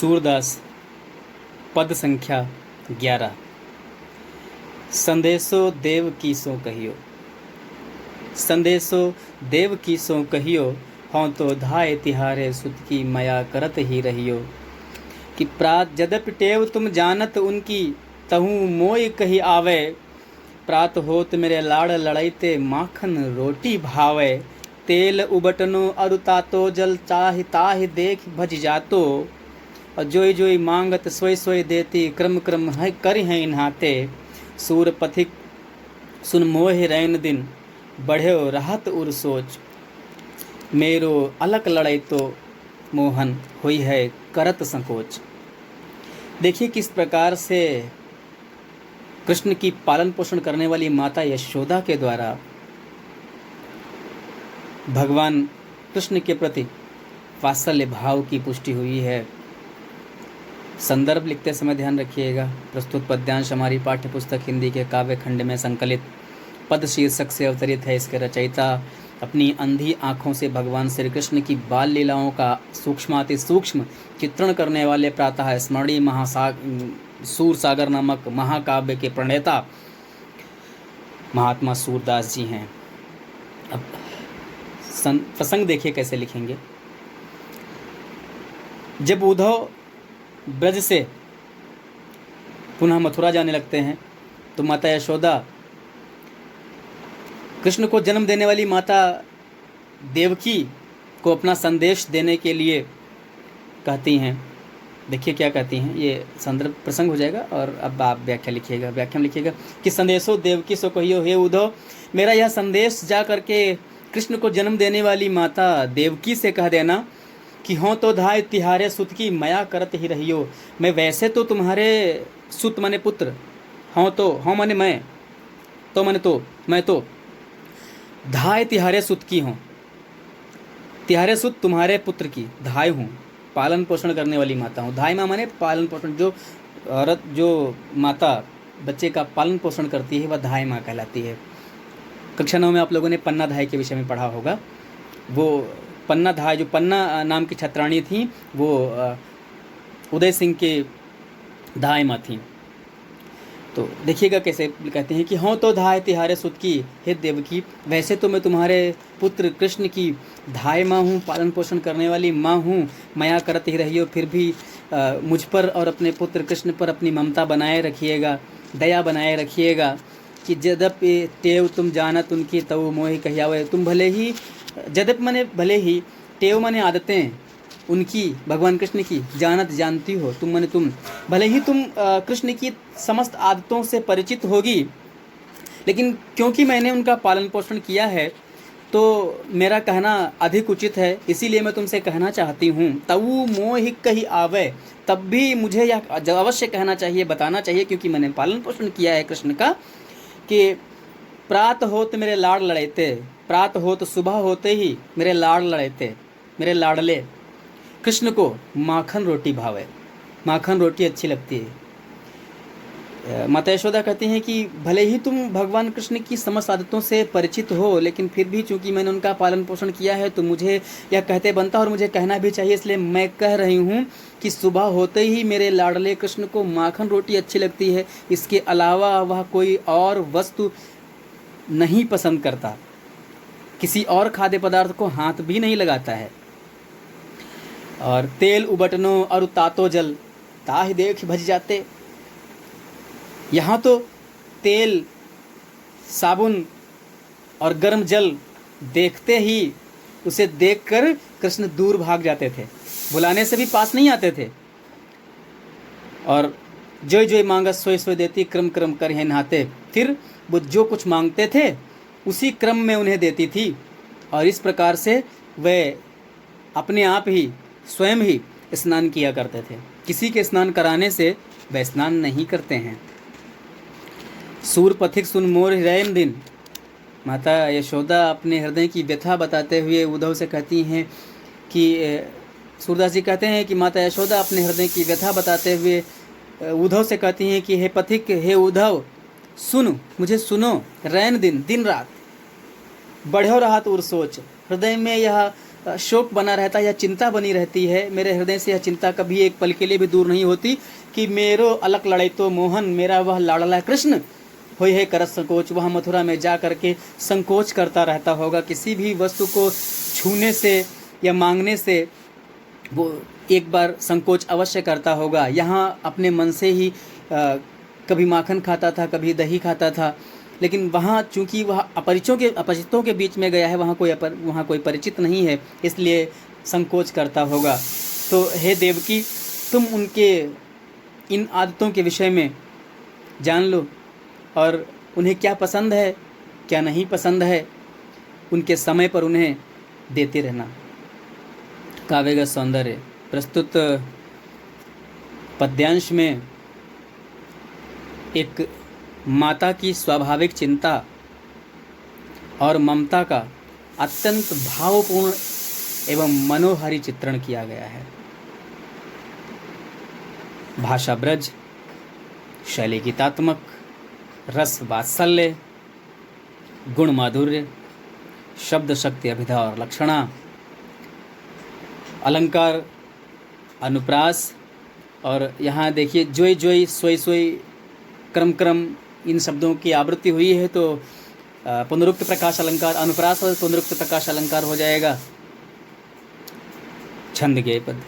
सूरदास पद संख्या 11। संदेशो देव की सो कहियो, संदेशो देव की सो कहियो, हों तो धाय तिहारे सुत की मया करत ही रहियो। कि प्रात जदपि टेव तुम जानत उनकी, तहु मोय कही आवे। प्रात होत मेरे लाड़ लड़ैते, माखन रोटी भावे। तेल उबटनो अरु तातो, जल चाहि ताहि देख भज जातो। और जोई जोई मांगत सोई सोई देती, क्रम क्रम है कर हैं नहाते। सूर पथिक सुन मोह रैन दिन, बढ़्यो रहत उर सोच। मेरो अलक लड़ै तो मोहन हुई है करत संकोच। देखिए किस प्रकार से कृष्ण की पालन पोषण करने वाली माता यशोदा के द्वारा भगवान कृष्ण के प्रति वात्सल्य भाव की पुष्टि हुई है। संदर्भ लिखते समय ध्यान रखिएगा। प्रस्तुत पद्यांश हमारी पाठ्य पुस्तक हिंदी के काव्य खंड में संकलित पद शीर्षक से अवतरित है। इसके रचयिता अपनी अंधी आँखों से भगवान श्री कृष्ण की बाल लीलाओं का सूक्ष्माति सूक्ष्म चित्रण करने वाले प्रातः स्मरणीय सूर सागर नामक महाकाव्य के प्रणेता महात्मा सूरदास जी हैं। अब प्रसंग देखिए कैसे लिखेंगे। जब उद्धव ब्रज से पुनः मथुरा जाने लगते हैं तो माता यशोदा कृष्ण को जन्म देने वाली माता देवकी को अपना संदेश देने के लिए कहती हैं। देखिए क्या कहती हैं, ये संदर्भ प्रसंग हो जाएगा और अब आप व्याख्या लिखिएगा कि संदेशो देवकी सो कहियो, हे उद्धव मेरा यह संदेश जा करके कृष्ण को जन्म देने वाली माता देवकी से कह देना कि हों तो धाय तिहारे सुत की मया करत ही रहियो। मैं वैसे तो तुम्हारे सुत माने पुत्र, हों माने मैं, तो माने तो मैं तो धाय तिहारे सुत की हूँ। तिहारे सुत तुम्हारे पुत्र की धाय हूँ, पालन पोषण करने वाली माता हूँ। धाय माँ माने पालन पोषण, जो औरत जो माता बच्चे का पालन पोषण करती है वह धाय माँ कहलाती है। कक्षा 9 में आप लोगों ने पन्ना धाय के विषय में पढ़ा होगा। वो पन्ना धाय, जो पन्ना नाम की छत्राणी थी, वो उदय सिंह के धाय माँ थी। तो देखिएगा कैसे कहते हैं कि हों तो धाय तिहारे सुत की, हे देवकी वैसे तो मैं तुम्हारे पुत्र कृष्ण की धाय माँ हूँ, पालन पोषण करने वाली माँ हूँ। मया करत ही रहियो, फिर भी मुझ पर और अपने पुत्र कृष्ण पर अपनी ममता बनाए रखिएगा, दया बनाए रखिएगा। कि जदपि टेव तुम जानत उनकी, तव मोहि कहियावे। तुम भले ही, जदप माने भले ही, टेव माने आदतें उनकी, भगवान कृष्ण की, जानत जानती हो, तुम माने तुम, भले ही तुम कृष्ण की समस्त आदतों से परिचित होगी, लेकिन क्योंकि मैंने उनका पालन पोषण किया है तो मेरा कहना अधिक उचित है। इसीलिए मैं तुमसे कहना चाहती हूँ, तऊ मोहि कही आवे, तब भी मुझे यह अवश्य कहना चाहिए, बताना चाहिए, क्योंकि मैंने पालन पोषण किया है कृष्ण का। कि प्रात होत मेरे लाड़ लड़ैते, प्रात होत सुबह होते ही मेरे लाड़ लड़ैते, मेरे लाडले कृष्ण को माखन रोटी भावे, माखन रोटी अच्छी लगती है। माता यशोदा कहती हैं कि भले ही तुम भगवान कृष्ण की समस्त आदतों से परिचित हो, लेकिन फिर भी चूंकि मैंने उनका पालन पोषण किया है तो मुझे यह कहते बनता और मुझे कहना भी चाहिए, इसलिए मैं कह रही हूँ कि सुबह होते ही मेरे लाडले कृष्ण को माखन रोटी अच्छी लगती है। इसके अलावा वह कोई और वस्तु नहीं पसंद करता, किसी और खाद्य पदार्थ को हाथ भी नहीं लगाता है। और तेल उबटनो और तातो जल ताहि देख भज जाते। यहाँ तो तेल, साबुन और गर्म जल देखते ही, उसे देखकर कृष्ण दूर भाग जाते थे, बुलाने से भी पास नहीं आते थे। और जोई जोई मांगत सोई सोई देती, क्रम क्रम कर हैं नहाते। फिर वो जो कुछ मांगते थे उसी क्रम में उन्हें देती थी, और इस प्रकार से वे अपने आप ही स्वयं ही स्नान किया करते थे। किसी के स्नान कराने से वे स्नान नहीं करते हैं। सूर पथिक सुन मोर रैन दिन, माता यशोदा अपने हृदय की व्यथा बताते हुए उद्धव से कहती हैं कि सूरदास जी कहते हैं कि माता यशोदा अपने हृदय की व्यथा बताते हुए उद्धव से कहती हैं कि हे पथिक, हे उद्धव सुन, मुझे सुनो। रैन दिन, दिन रात बढ़्यो रहा तो उर सोच, हृदय में यह शोक बना रहता है या चिंता बनी रहती है। मेरे हृदय से यह चिंता कभी एक पल के लिए भी दूर नहीं होती कि मेरो अलक लड़े तो मोहन, मेरा वह लाडला कृष्ण होय है करत संकोच। वह मथुरा में जा करके संकोच करता रहता होगा, किसी भी वस्तु को छूने से या मांगने से वो एक बार संकोच अवश्य करता होगा। यहाँ अपने मन से ही कभी माखन खाता था, कभी दही खाता था, लेकिन वहाँ चूंकि वह अपरिचितों के बीच में गया है, वहाँ कोई परिचित नहीं है, इसलिए संकोच करता होगा। तो हे देवकी, तुम उनके इन आदतों के विषय में जान लो और उन्हें क्या पसंद है क्या नहीं पसंद है, उनके समय पर उन्हें देते रहना। काव्यगत सौंदर्य प्रस्तुत पद्यांश में एक माता की स्वाभाविक चिंता और ममता का अत्यंत भावपूर्ण एवं मनोहारी चित्रण किया गया है। भाषा ब्रज, शैली गीतात्मक, रस वात्सल्य, गुण माधुर्य, शब्द शक्ति, अभिधा और लक्षणा, अलंकार, अनुप्रास, और यहाँ देखिए जोई जोई, सोई सोई, क्रम क्रम, इन शब्दों की आवृत्ति हुई है तो पुनरुक्त प्रकाश अलंकार, अनुप्रास और पुनरुक्त प्रकाश अलंकार हो जाएगा। छंद गेय पद।